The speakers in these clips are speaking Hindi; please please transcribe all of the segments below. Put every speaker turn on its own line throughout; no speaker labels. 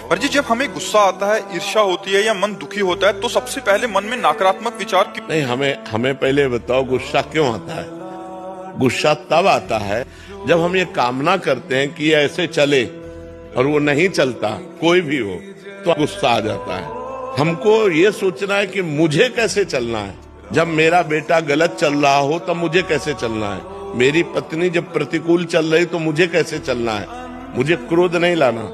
पर जी जब हमें गुस्सा आता है, ईर्ष्या होती है या मन दुखी होता है तो सबसे पहले मन में नकारात्मक विचार क्यों?
नहीं, हमें पहले बताओ गुस्सा क्यों आता है। गुस्सा तब आता है जब हम ये कामना करते हैं कि ये ऐसे चले और वो नहीं चलता, कोई भी हो, तो गुस्सा आ जाता है। हमको ये सोचना है कि मुझे कैसे चलना है। जब मेरा बेटा गलत चल रहा हो तब मुझे कैसे चलना है। मेरी पत्नी जब प्रतिकूल चल रही तो मुझे कैसे चलना है। मुझे क्रोध नहीं लाना,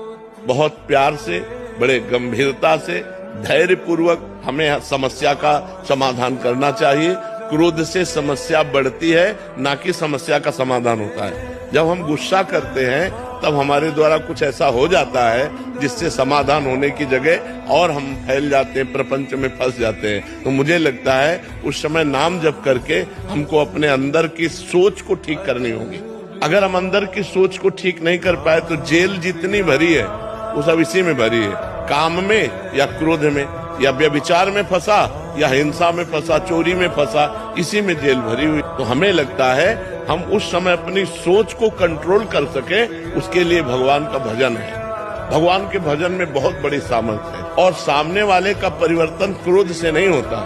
बहुत प्यार से, बड़े गंभीरता से, धैर्य पूर्वक हमें समस्या का समाधान करना चाहिए। क्रोध से समस्या बढ़ती है, ना कि समस्या का समाधान होता है। जब हम गुस्सा करते हैं तब हमारे द्वारा कुछ ऐसा हो जाता है जिससे समाधान होने की जगह और हम फैल जाते हैं, प्रपंच में फंस जाते हैं। तो मुझे लगता है उस समय नाम जप करके हमको अपने अंदर की सोच को ठीक करनी होगी। अगर हम अंदर की सोच को ठीक नहीं कर पाए तो जेल जितनी भरी है वो सब इसी में भरी है, काम में या क्रोध में या व्यभिचार में फंसा या हिंसा में फंसा, चोरी में फंसा, इसी में जेल भरी हुई। तो हमें लगता है हम उस समय अपनी सोच को कंट्रोल कर सके, उसके लिए भगवान का भजन है। भगवान के भजन में बहुत बड़ी सामर्थ्य है और सामने वाले का परिवर्तन क्रोध से नहीं होता,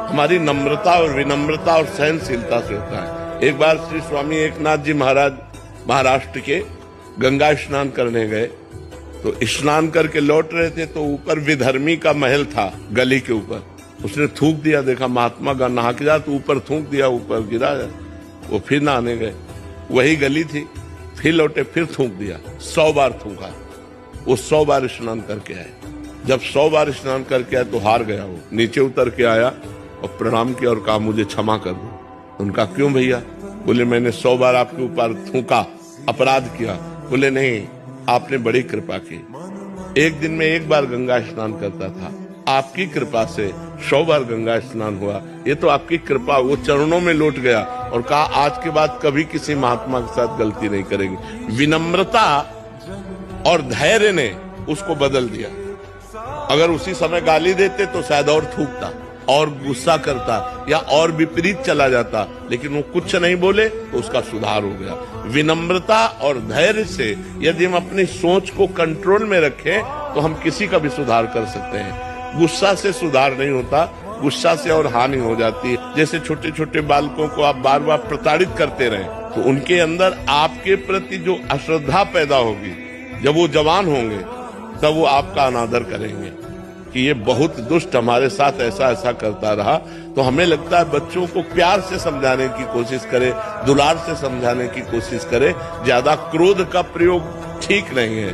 हमारी नम्रता और विनम्रता और सहनशीलता से होता है। एक बार श्री स्वामी एकनाथ जी महाराज महाराष्ट्र के गंगा स्नान करने गए, तो स्नान करके लौट रहे थे तो ऊपर विधर्मी का महल था, गली के ऊपर। उसने थूक दिया, देखा महात्मा का नहा के जा, तो ऊपर थूक दिया, ऊपर गिरा। वो फिर नहाने गए, वही गली थी, फिर लौटे, फिर थूक दिया, 100 बार थूका। वो 100 बार स्नान करके आए। जब 100 बार स्नान करके आए तो हार गया। वो नीचे उतर के आया और प्रणाम किया और कहा मुझे क्षमा कर दो। उनका क्यों भैया? बोले मैंने 100 बार आपके ऊपर थूका, अपराध किया। बोले नहीं, आपने बड़ी कृपा की। एक दिन में 1 बार गंगा स्नान करता था, आपकी कृपा से 100 बार गंगा स्नान हुआ। ये तो आपकी कृपा। वो चरणों में लौट गया और कहा आज के बाद कभी किसी महात्मा के साथ गलती नहीं करेंगे। विनम्रता और धैर्य ने उसको बदल दिया। अगर उसी समय गाली देते तो शायद और थूकता और गुस्सा करता या और विपरीत चला जाता, लेकिन वो कुछ नहीं बोले तो उसका सुधार हो गया। विनम्रता और धैर्य से यदि हम अपनी सोच को कंट्रोल में रखें तो हम किसी का भी सुधार कर सकते हैं। गुस्सा से सुधार नहीं होता, गुस्सा से और हानि हो जाती है। जैसे छोटे छोटे बालकों को आप बार बार प्रताड़ित करते रहे तो उनके अंदर आपके प्रति जो अश्रद्धा पैदा होगी, जब वो जवान होंगे तब वो आपका अनादर करेंगे कि ये बहुत दुष्ट हमारे साथ ऐसा ऐसा करता रहा। तो हमें लगता है बच्चों को प्यार से समझाने की कोशिश करें, दुलार से समझाने की कोशिश करें। ज्यादा क्रोध का प्रयोग ठीक नहीं है।